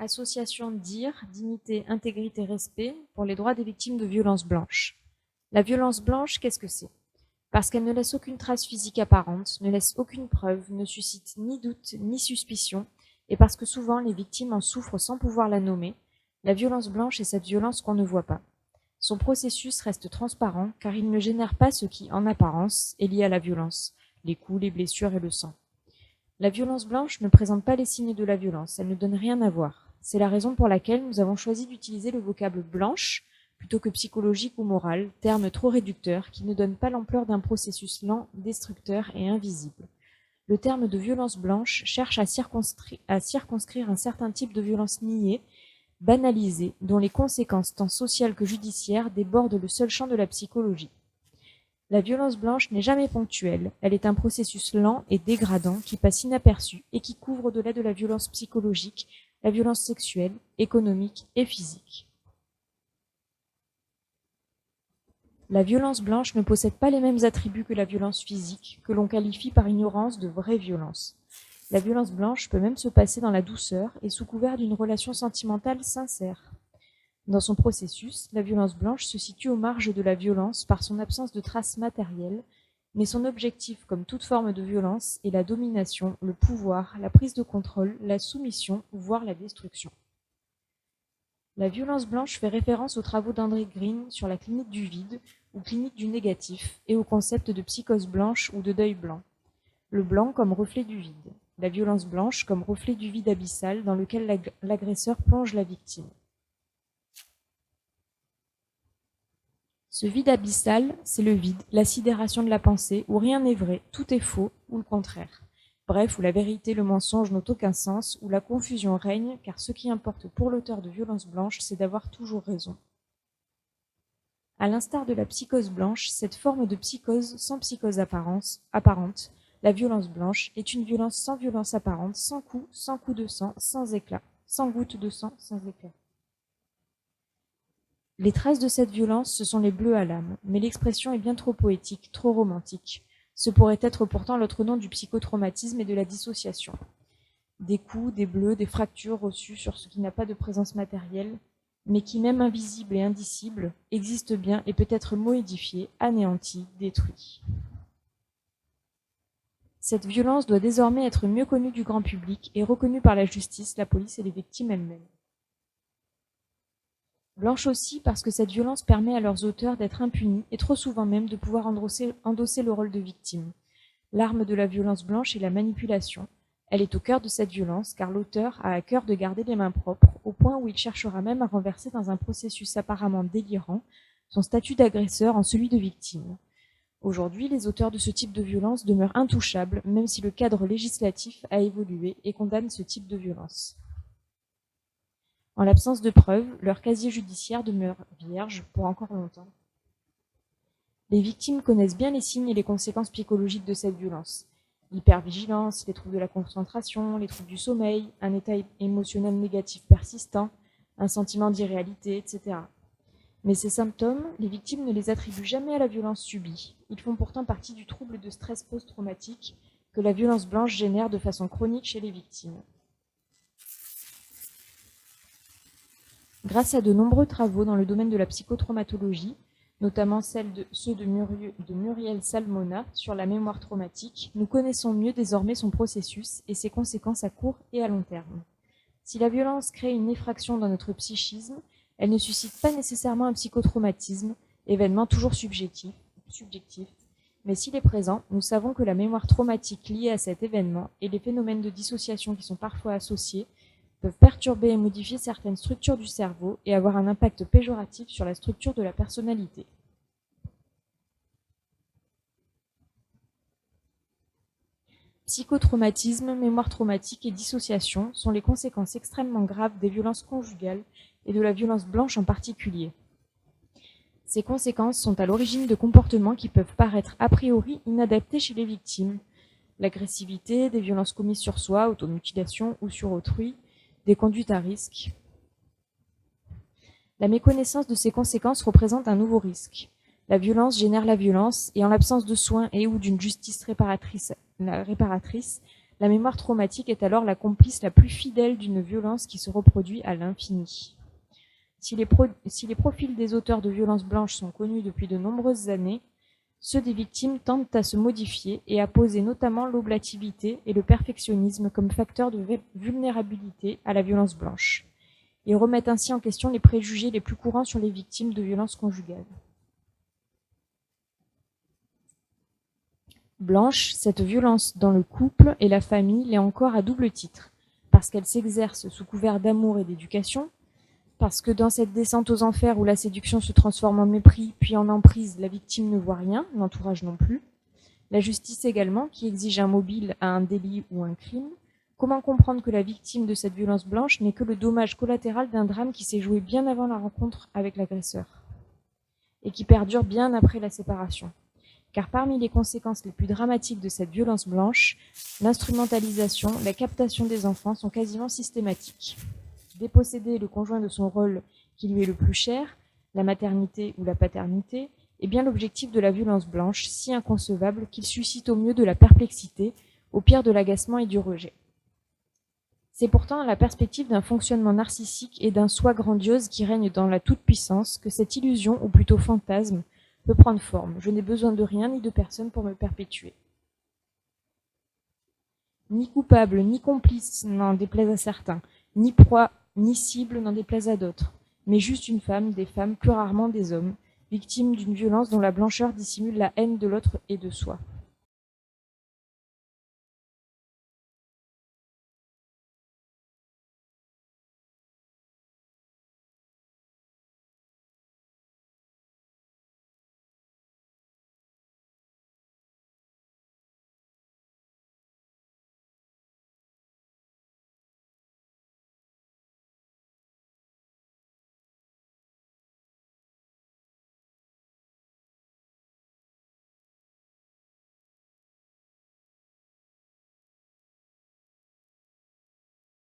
Association DIR, Dignité, Intégrité, Respect, pour les droits des victimes de violences blanches. La violence blanche, qu'est-ce que c'est? Parce qu'elle ne laisse aucune trace physique apparente, ne laisse aucune preuve, ne suscite ni doute ni suspicion, et parce que souvent les victimes en souffrent sans pouvoir la nommer, la violence blanche est cette violence qu'on ne voit pas. Son processus reste transparent car il ne génère pas ce qui, en apparence, est lié à la violence, les coups, les blessures et le sang. La violence blanche ne présente pas les signes de la violence, elle ne donne rien à voir. C'est la raison pour laquelle nous avons choisi d'utiliser le vocable blanche plutôt que psychologique ou moral, terme trop réducteur qui ne donne pas l'ampleur d'un processus lent, destructeur et invisible. Le terme de violence blanche cherche à circonscrire un certain type de violence niée, banalisée, dont les conséquences tant sociales que judiciaires débordent le seul champ de la psychologie. La violence blanche n'est jamais ponctuelle, elle est un processus lent et dégradant qui passe inaperçu et qui couvre au-delà de la violence psychologique, la violence sexuelle, économique et physique. La violence blanche ne possède pas les mêmes attributs que la violence physique, que l'on qualifie par ignorance de vraie violence. La violence blanche peut même se passer dans la douceur et sous couvert d'une relation sentimentale sincère. Dans son processus, la violence blanche se situe aux marges de la violence par son absence de traces matérielles, mais son objectif, comme toute forme de violence, est la domination, le pouvoir, la prise de contrôle, la soumission, voire la destruction. La violence blanche fait référence aux travaux d'André Green sur la clinique du vide ou clinique du négatif et au concept de psychose blanche ou de deuil blanc. Le blanc comme reflet du vide, la violence blanche comme reflet du vide abyssal dans lequel l'agresseur plonge la victime. Ce vide abyssal, c'est le vide, la sidération de la pensée, où rien n'est vrai, tout est faux, ou le contraire. Bref, où la vérité et le mensonge n'ont aucun sens, où la confusion règne, car ce qui importe pour l'auteur de violence blanche, c'est d'avoir toujours raison. À l'instar de la psychose blanche, cette forme de psychose sans psychose apparente, la violence blanche, est une violence sans violence apparente, sans coup de sang, sans éclat, sans goutte de sang, sans éclat. Les traces de cette violence, ce sont les bleus à l'âme, mais l'expression est bien trop poétique, trop romantique. Ce pourrait être pourtant l'autre nom du psychotraumatisme et de la dissociation. Des coups, des bleus, des fractures reçues sur ce qui n'a pas de présence matérielle, mais qui, même invisible et indicible, existe bien et peut être modifié, anéanti, détruit. Cette violence doit désormais être mieux connue du grand public et reconnue par la justice, la police et les victimes elles-mêmes. Blanche aussi parce que cette violence permet à leurs auteurs d'être impunis et trop souvent même de pouvoir endosser le rôle de victime. L'arme de la violence blanche est la manipulation. Elle est au cœur de cette violence car l'auteur a à cœur de garder les mains propres au point où il cherchera même à renverser dans un processus apparemment délirant son statut d'agresseur en celui de victime. Aujourd'hui, les auteurs de ce type de violence demeurent intouchables même si le cadre législatif a évolué et condamne ce type de violence. En l'absence de preuves, leur casier judiciaire demeure vierge pour encore longtemps. Les victimes connaissent bien les signes et les conséquences psychologiques de cette violence. L'hypervigilance, les troubles de la concentration, les troubles du sommeil, un état émotionnel négatif persistant, un sentiment d'irréalité, etc. Mais ces symptômes, les victimes ne les attribuent jamais à la violence subie. Ils font pourtant partie du trouble de stress post-traumatique que la violence blanche génère de façon chronique chez les victimes. Grâce à de nombreux travaux dans le domaine de la psychotraumatologie, notamment ceux de Muriel Salmona sur la mémoire traumatique, nous connaissons mieux désormais son processus et ses conséquences à court et à long terme. Si la violence crée une effraction dans notre psychisme, elle ne suscite pas nécessairement un psychotraumatisme, événement toujours subjectif, mais s'il est présent, nous savons que la mémoire traumatique liée à cet événement et les phénomènes de dissociation qui sont parfois associés peuvent perturber et modifier certaines structures du cerveau et avoir un impact péjoratif sur la structure de la personnalité. Psychotraumatisme, mémoire traumatique et dissociation sont les conséquences extrêmement graves des violences conjugales et de la violence blanche en particulier. Ces conséquences sont à l'origine de comportements qui peuvent paraître a priori inadaptés chez les victimes. L'agressivité, des violences commises sur soi, automutilation ou sur autrui, des conduites à risque. La méconnaissance de ces conséquences représente un nouveau risque. La violence génère la violence et en l'absence de soins et ou d'une justice réparatrice, La mémoire traumatique est alors la complice la plus fidèle d'une violence qui se reproduit à l'infini. Si les profils des auteurs de violences blanches sont connus depuis de nombreuses années, ceux des victimes tendent à se modifier et à poser notamment l'oblativité et le perfectionnisme comme facteurs de vulnérabilité à la violence blanche. Ils remettent ainsi en question les préjugés les plus courants sur les victimes de violences conjugales. Blanche, cette violence dans le couple et la famille l'est encore à double titre, parce qu'elle s'exerce sous couvert d'amour et d'éducation, parce que dans cette descente aux enfers où la séduction se transforme en mépris, puis en emprise, la victime ne voit rien, l'entourage non plus. La justice également, qui exige un mobile à un délit ou un crime. Comment comprendre que la victime de cette violence blanche n'est que le dommage collatéral d'un drame qui s'est joué bien avant la rencontre avec l'agresseur et qui perdure bien après la séparation? Car parmi les conséquences les plus dramatiques de cette violence blanche, l'instrumentalisation, la captation des enfants sont quasiment systématiques. Déposséder le conjoint de son rôle qui lui est le plus cher, la maternité ou la paternité, est bien l'objectif de la violence blanche, si inconcevable qu'il suscite au mieux de la perplexité, au pire de l'agacement et du rejet. C'est pourtant à la perspective d'un fonctionnement narcissique et d'un soi grandiose qui règne dans la toute-puissance que cette illusion, ou plutôt fantasme, peut prendre forme. Je n'ai besoin de rien ni de personne pour me perpétuer. Ni coupable, ni complice, n'en déplaise à certains, ni proie, ni cible, n'en déplaise à d'autres, mais juste une femme, des femmes, plus rarement des hommes, victimes d'une violence dont la blancheur dissimule la haine de l'autre et de soi.